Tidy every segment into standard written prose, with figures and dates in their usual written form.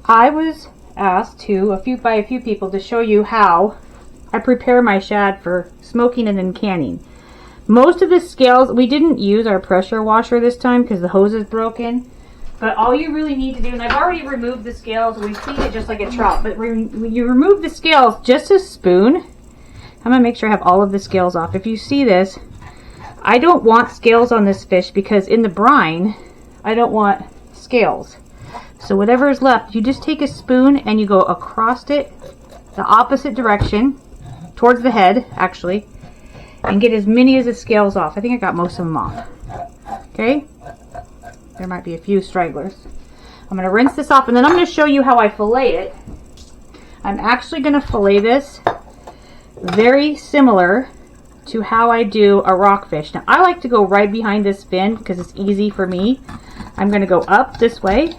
I was asked by a few people to show you how I prepare my shad for smoking and then canning. Most of the scales, we didn't use our pressure washer this time because the hose is broken. But all you really need to do, and I've already removed the scales, we clean it just like a trout, but when you remove the scales, just a spoon. I'm going to make sure I have all of the scales off. If you see this, I don't want scales on this fish because in the brine, I don't want scales. So whatever is left, you just take a spoon and you go across it, the opposite direction, towards the head, actually, and get as many as the scales off. I think I got most of them off. Okay? There might be a few stragglers. I'm going to rinse this off, and then I'm going to show you how I fillet it. I'm actually going to fillet this very similar to how I do a rockfish. Now, I like to go right behind this fin because it's easy for me. I'm going to go up this way,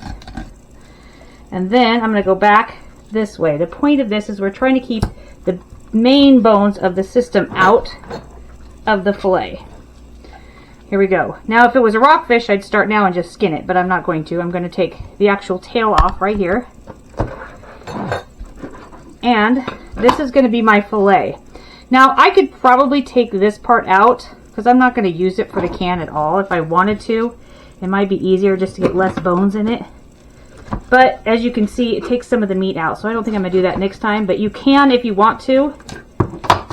and then I'm going to go back this way. The point of this is we're trying to keep the main bones of the system out of the fillet. Here we go. Now, if it was a rockfish, I'd start now and just skin it, but I'm not going to. I'm going to take the actual tail off right here. And this is going to be my fillet. Now, I could probably take this part out because I'm not going to use it for the can at all. If I wanted to, it might be easier just to get less bones in it. But as you can see, it takes some of the meat out, so I don't think I'm going to do that next time. But you can if you want to,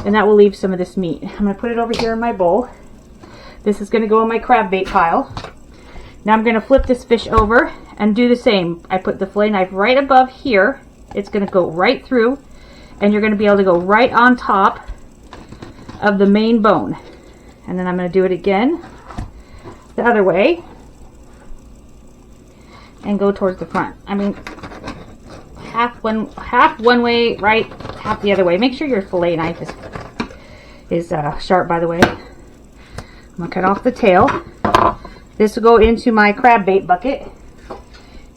and that will leave some of this meat. I'm going to put it over here in my bowl. This is going to go in my crab bait pile. Now I'm going to flip this fish over and do the same. I put the fillet knife right above here. It's going to go right through, and you're going to be able to go right on top of the main bone. And then I'm going to do it again the other way and go towards the front. I mean, half one way, right, half the other way. Make sure your fillet knife is sharp, by the way. I'm going to cut off the tail. This will go into my crab bait bucket.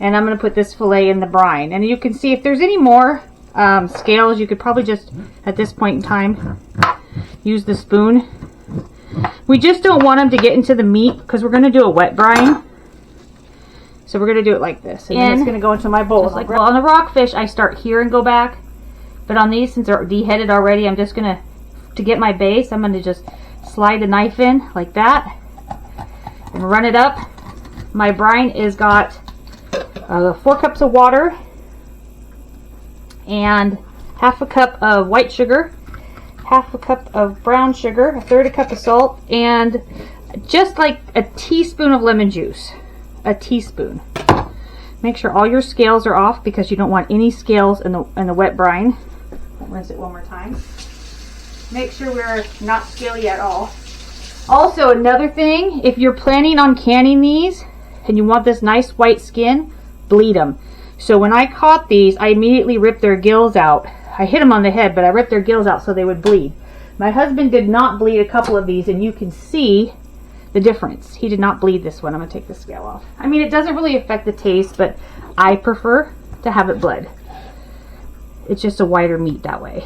And I'm going to put this fillet in the brine. And you can see if there's any more scales, you could probably just, at this point in time, use the spoon. We just don't want them to get into the meat because we're going to do a wet brine. So we're going to do it like this. And then it's going to go into my bowl. Like, well, on the rockfish, I start here and go back. But on these, since they're deheaded already, I'm just going to get my base, I'm going to just slide the knife in like that and run it up. My brine is got 4 cups of water and half a cup of white sugar, half a cup of brown sugar, 1/3 cup of salt, and just like a teaspoon of lemon juice. A teaspoon. Make sure all your scales are off because you don't want any scales in the wet brine. Rinse it one more time. Make sure we're not scaly at all. Also, another thing, if you're planning on canning these and you want this nice white skin, bleed them. So when I caught these, I immediately ripped their gills out. I hit them on the head, but I ripped their gills out so they would bleed. My husband did not bleed a couple of these, and you can see the difference. He did not bleed this one. I'm going to take the scale off. I mean, it doesn't really affect the taste, but I prefer to have it bled. It's just a whiter meat that way.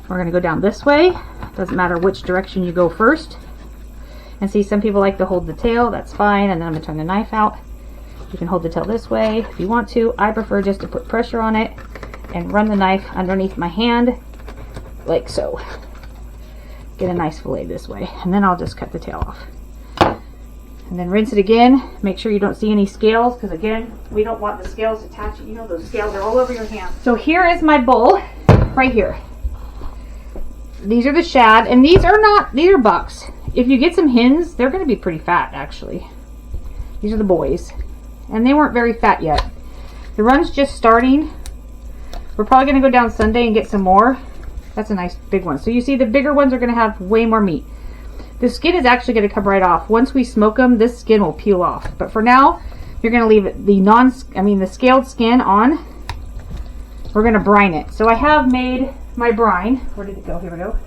We're going to go down this way. Doesn't matter which direction you go first. And see, some people like to hold the tail. That's fine. And then I'm going to turn the knife out. You can hold the tail this way if you want to. I prefer just to put pressure on it and run the knife underneath my hand like so. Get a nice fillet this way. And then I'll just cut the tail off. And then rinse it again. Make sure you don't see any scales because, again, we don't want the scales attaching. You know, those scales are all over your hand. So here is my bowl right here. These are the shad, and these are bucks. If you get some hens, they're going to be pretty fat, actually. These are the boys, and they weren't very fat yet. The run's just starting. We're probably going to go down Sunday and get some more. That's a nice big one. So you see the bigger ones are going to have way more meat. The skin is actually going to come right off. Once we smoke them, this skin will peel off. But for now, you're going to leave it, the scaled skin on. We're going to brine it. So I have made my brine. Where did it go? Here we go.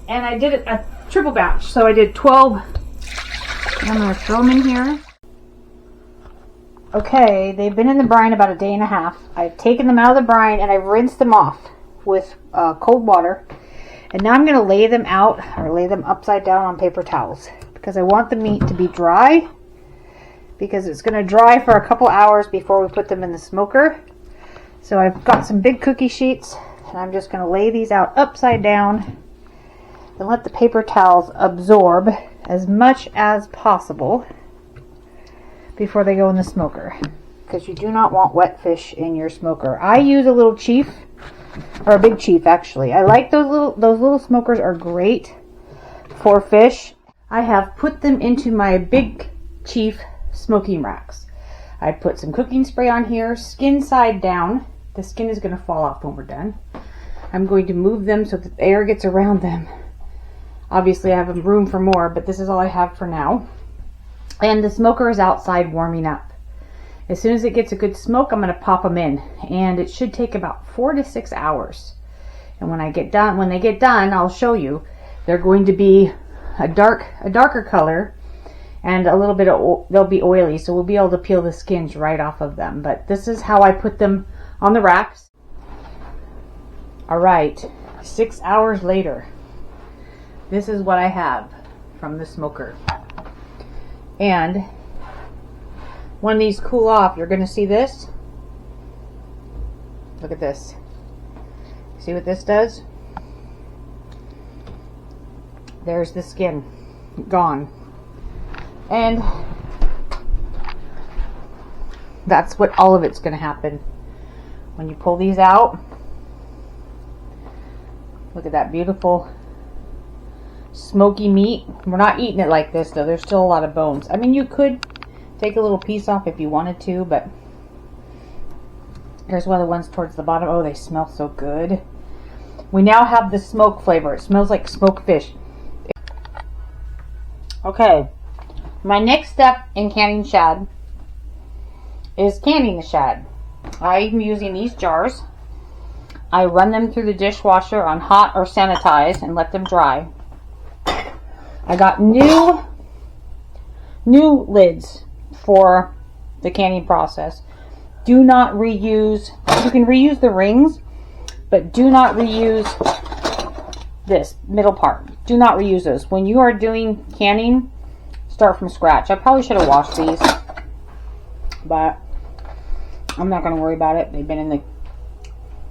And I did a triple batch. So I did 12. I'm going to throw them in here. Okay, they've been in the brine about a day and a half. I've taken them out of the brine and I've rinsed them off with cold water. And now I'm going to lay them out, or lay them upside down on paper towels, because I want the meat to be dry because it's going to dry for a couple hours before we put them in the smoker. So I've got some big cookie sheets, and I'm just going to lay these out upside down and let the paper towels absorb as much as possible before they go in the smoker, because you do not want wet fish in your smoker. I use a little chief, or a big chief actually. I like those little smokers are great for fish. I have put them into my big chief smoking racks. I put some cooking spray on here, skin side down. The skin is going to fall off when we're done. I'm going to move them so that the air gets around them. Obviously I have room for more, but this is all I have for now. And the smoker is outside warming up. As soon as it gets a good smoke, I'm going to pop them in, and it should take about 4 to 6 hours. And when they get done, I'll show you. They're going to be a darker color, and a little bit of, they'll be oily, so we'll be able to peel the skins right off of them. But this is how I put them on the racks. All right, 6 hours later, this is what I have from the smoker. And when these cool off, you're going to see this. Look at this. See what this does? There's the skin gone. And that's what all of it's going to happen. When you pull these out, look at that beautiful smoky meat. We're not eating it like this though. There's still a lot of bones. I mean, you could take a little piece off if you wanted to, but here's one of the ones towards the bottom. Oh, they smell so good. We now have the smoke flavor. It smells like smoked fish. Okay, my next step in canning shad is canning the shad. I'm using these jars. I run them through the dishwasher on hot or sanitized and let them dry. I got new lids for the canning process. Do not reuse, you can reuse the rings, but do not reuse this middle part. Do not reuse those. When you are doing canning, start from scratch. I probably should have washed these, but I'm not going to worry about it. They've been in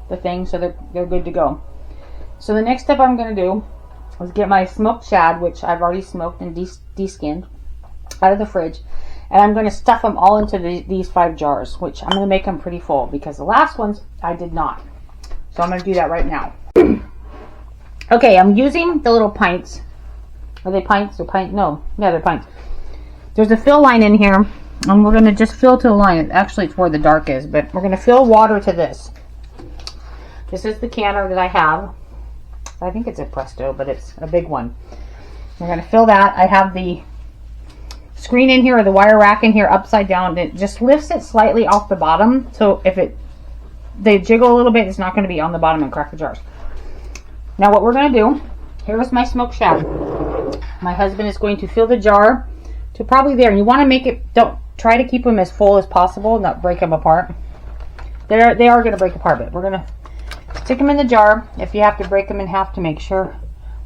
the thing, so they're good to go. So the next step I'm going to do is get my smoked shad, which I've already smoked and de-skinned, out of the fridge, and I'm going to stuff them all into these 5 jars, which I'm going to make them pretty full because the last ones I did not. So I'm going to do that right now. Okay, I'm using the little pints. Are they pints or pint? No, yeah, they're pints. There's a fill line in here, and we're going to just fill to the line. Actually, it's where the dark is, but we're going to fill water to this. This is the canner that I have. I think it's a Presto, but it's a big one. We're going to fill that. I have the screen in here, or the wire rack in here, upside down. It just lifts it slightly off the bottom, so if they jiggle a little bit, it's not going to be on the bottom and crack the jars. Now what we're going to do, here's my smoked shad. My husband is going to fill the jar to probably there. And you want to make it, don't try to keep them as full as possible, not break them apart. They are going to break apart, but we're going to stick them in the jar. If you have to break them in half to make sure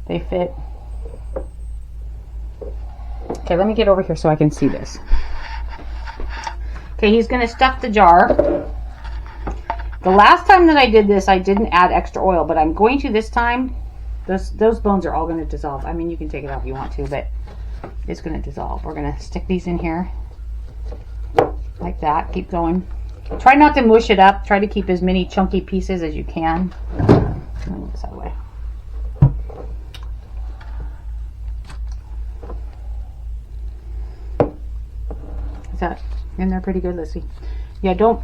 they fit. Okay, let me get over here so I can see this. Okay, he's going to stuff the jar. The last time that I did this, I didn't add extra oil, but I'm going to this time. Those bones are all going to dissolve. I mean, you can take it out if you want to, but it's going to dissolve. We're going to stick these in here like that. Keep going. Try not to mush it up. Try to keep as many chunky pieces as you can. Move this out of the way. Is that in there pretty good? Let's see. Yeah, don't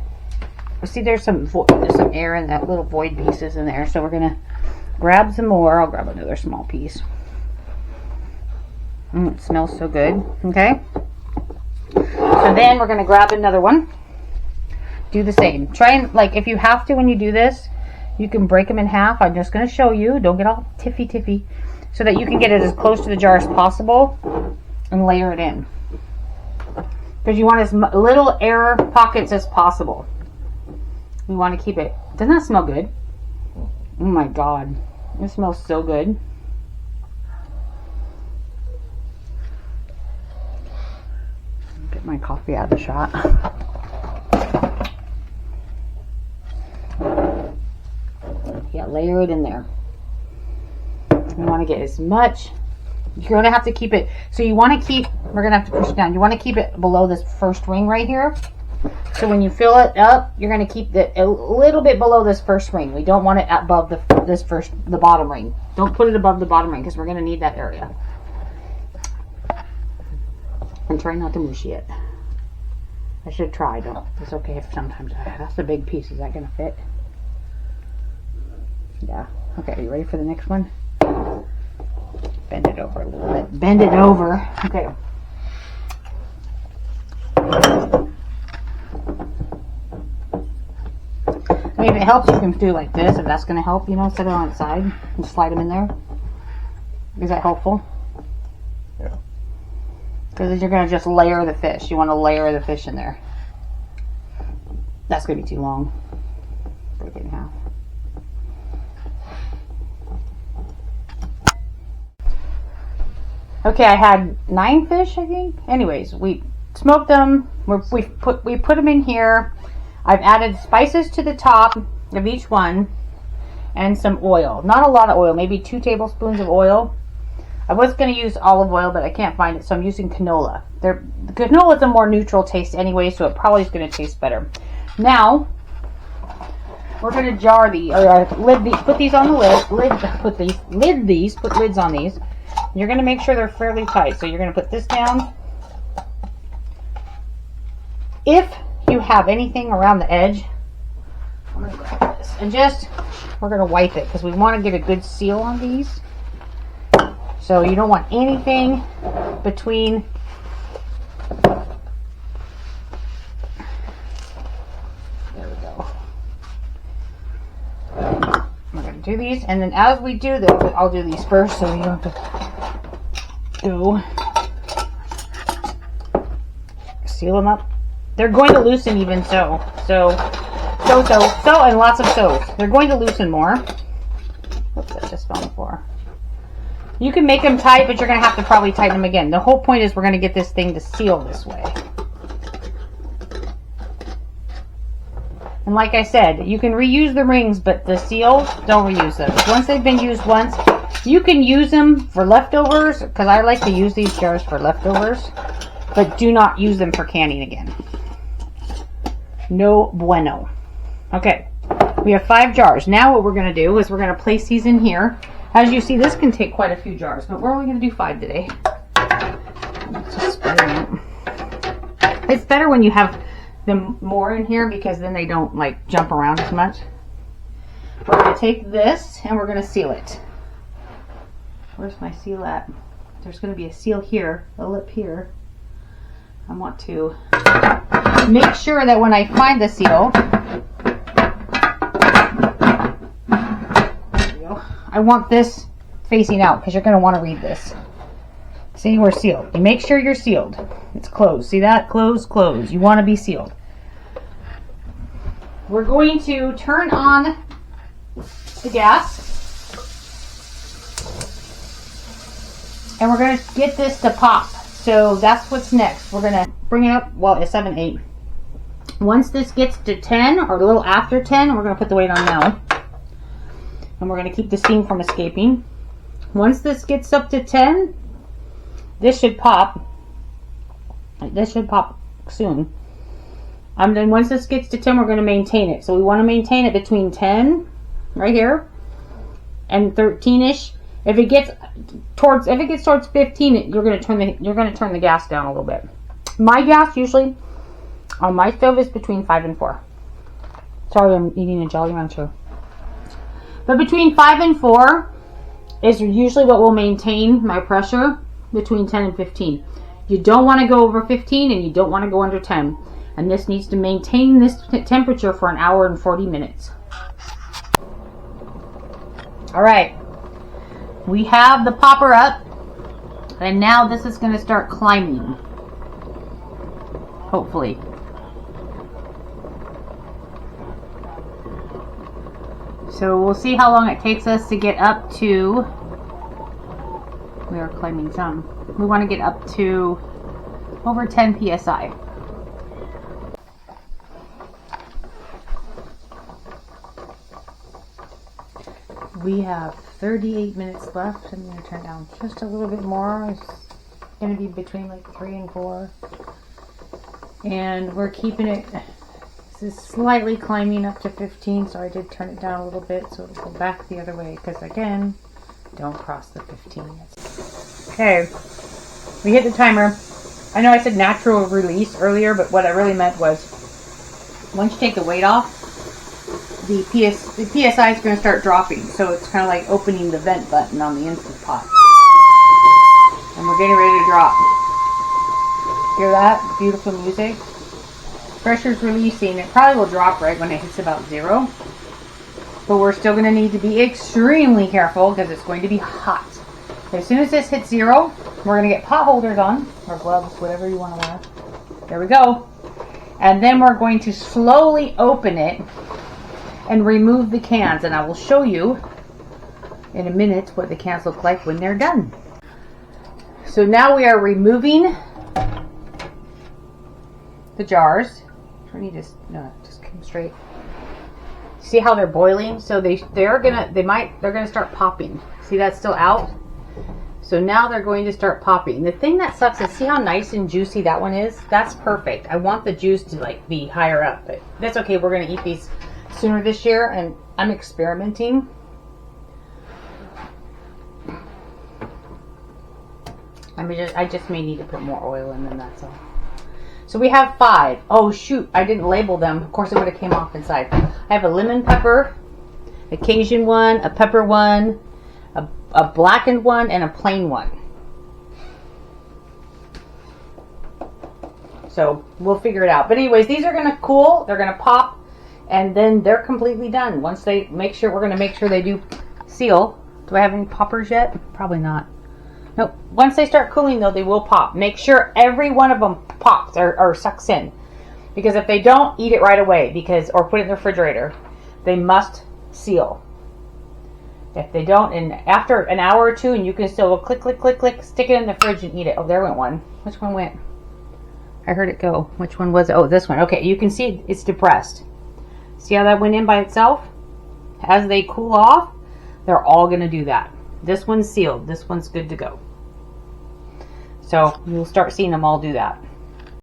see. There's some air in that little void pieces in there. So we're gonna grab some more. I'll grab another small piece. It smells so good. Okay. So then we're gonna grab another one. Do the same. Try and, like, if you have to when you do this, you can break them in half. I'm just going to show you. Don't get all tiffy so that you can get it as close to the jar as possible and layer it in. Because you want as little air pockets as possible. We want to keep it. Doesn't that smell good? Oh my God. It smells so good. Okay. Get my coffee out of the shot. Yeah, layer it in there. You want to get as much. You're going to have to keep it. So you want to keep, we're going to have to push it down. You want to keep it below this first ring right here. So when you fill it up, you're going to keep it a little bit below this first ring. We don't want it above the bottom ring. Don't put it above the bottom ring because we're going to need that area. And try not to mushy it. I should try, though. It's okay if sometimes that's a big piece. Is that going to fit? Yeah. Okay, are you ready for the next one? Bend it over a little bit. Bend it over. Okay. I mean, if it helps, you can do like this, if that's going to help, you know, set it on its side and slide them in there. Is that helpful? Yeah. Because you're going to just layer the fish. You want to layer the fish in there. That's going to be too long. Break it in half. Okay, I had 9 fish, I think. Anyways, we smoked them. We put them in here. I've added spices to the top of each one and some oil. Not a lot of oil, maybe 2 tablespoons of oil. I was going to use olive oil, but I can't find it, so I'm using canola. Canola is a more neutral taste anyway, so it probably is going to taste better. Now, we're going to jar these, or lid these, put these on the lid, put lids on these. You're going to make sure they're fairly tight. So you're going to put this down. If you have anything around the edge, I'm going to grab this and we're going to wipe it because we want to get a good seal on these. So you don't want anything between there we go. We're going to do these, and then as we do this, I'll do these first so you don't have to go seal them up. They're going to loosen even so, and lots of so's. They're going to loosen more. Oops, that just fell on the floor. You can make them tight, but you're going to have to probably tighten them again. The whole point is we're going to get this thing to seal this way. And like I said, you can reuse the rings, but the seals, don't reuse them. Once they've been used once, you can use them for leftovers, because I like to use these jars for leftovers, but do not use them for canning again. No bueno. Okay, we have 5 jars. Now what we're going to do is we're going to place these in here. As you see, this can take quite a few jars, but we're only going to do 5 today. It's better when you have them more in here because then they don't like jump around as much. We're going to take this and we're going to seal it. Where's my seal at? There's going to be a seal here, a lip here. I want to make sure that when I find the seal, I want this facing out because you're going to want to read this. See, we're sealed. You make sure you're sealed. It's closed. See that? Close, close. You want to be sealed. We're going to turn on the gas. And we're going to get this to pop. So that's what's next. We're going to bring it up. Well, it's 7, 8. Once this gets to 10 or a little after 10, we're going to put the weight on now. And we're going to keep the steam from escaping. Once this gets up to 10, this should pop. This should pop soon. And then once this gets to 10, we're going to maintain it. So we want to maintain it between 10, right here, and 13-ish. If it gets towards 15, you're going to turn the gas down a little bit. My gas usually on my stove is between 5 and 4. Sorry, I'm eating a Jolly Rancher. But between 5 and 4 is usually what will maintain my pressure between 10 and 15. You don't want to go over 15 and you don't want to go under 10. And this needs to maintain this temperature for 1 hour and 40 minutes. Alright. We have the popper up. And now this is going to start climbing. Hopefully. So we'll see how long it takes us to get up to, we are climbing some. We want to get up to over 10 psi. We have 38 minutes left. I'm going to turn down just a little bit more. It's going to be between like 3 and 4. And we're keeping it, this is slightly climbing up to 15, so I did turn it down a little bit so it'll go back the other way, because again, don't cross the 15. Okay, we hit the timer. I know I said natural release earlier, but what I really meant was once you take the weight off, the PSI is going to start dropping. So it's kind of like opening the vent button on the Instant Pot. And we're getting ready to drop. Hear that? Beautiful music. Pressure's releasing. It probably will drop right when it hits about 0. But we're still going to need to be extremely careful because it's going to be hot. As soon as this hits 0, we're going to get pot holders on, or gloves, whatever you want to wear. There we go. And then we're going to slowly open it and remove the cans. And I will show you in a minute what the cans look like when they're done. So now we are removing the jars. Just come straight. See how they're boiling? So they're gonna start popping. See, that's still out. So now they're going to start popping. The thing that sucks is, see how nice and juicy that one is? That's perfect. I want the juice to like be higher up, but that's okay. We're gonna eat these sooner this year, and I'm experimenting. I just may need to put more oil in them, that's all. So we have 5. Oh shoot, I didn't label them. Of course it would have came off inside. I have a lemon pepper, a Cajun one, a pepper one, a blackened one, and a plain one. So we'll figure it out. But anyways, these are gonna cool, they're gonna pop, and then they're completely done. Once they we're gonna make sure they do seal. Do I have any poppers yet? Probably not. Nope. Once they start cooling though, they will pop. Make sure every one of them pops or sucks in. Because if they don't, eat it right away, or put it in the refrigerator. They must seal. If they don't, and after an hour or 2, and you can still go click, click, click, click, stick it in the fridge and eat it. Oh, there went one. Which one went? I heard it go. Which one was it? Oh, this one. Okay, you can see it's depressed. See how that went in by itself? As they cool off, they're all going to do that. This one's sealed. This one's good to go. So you'll start seeing them all do that.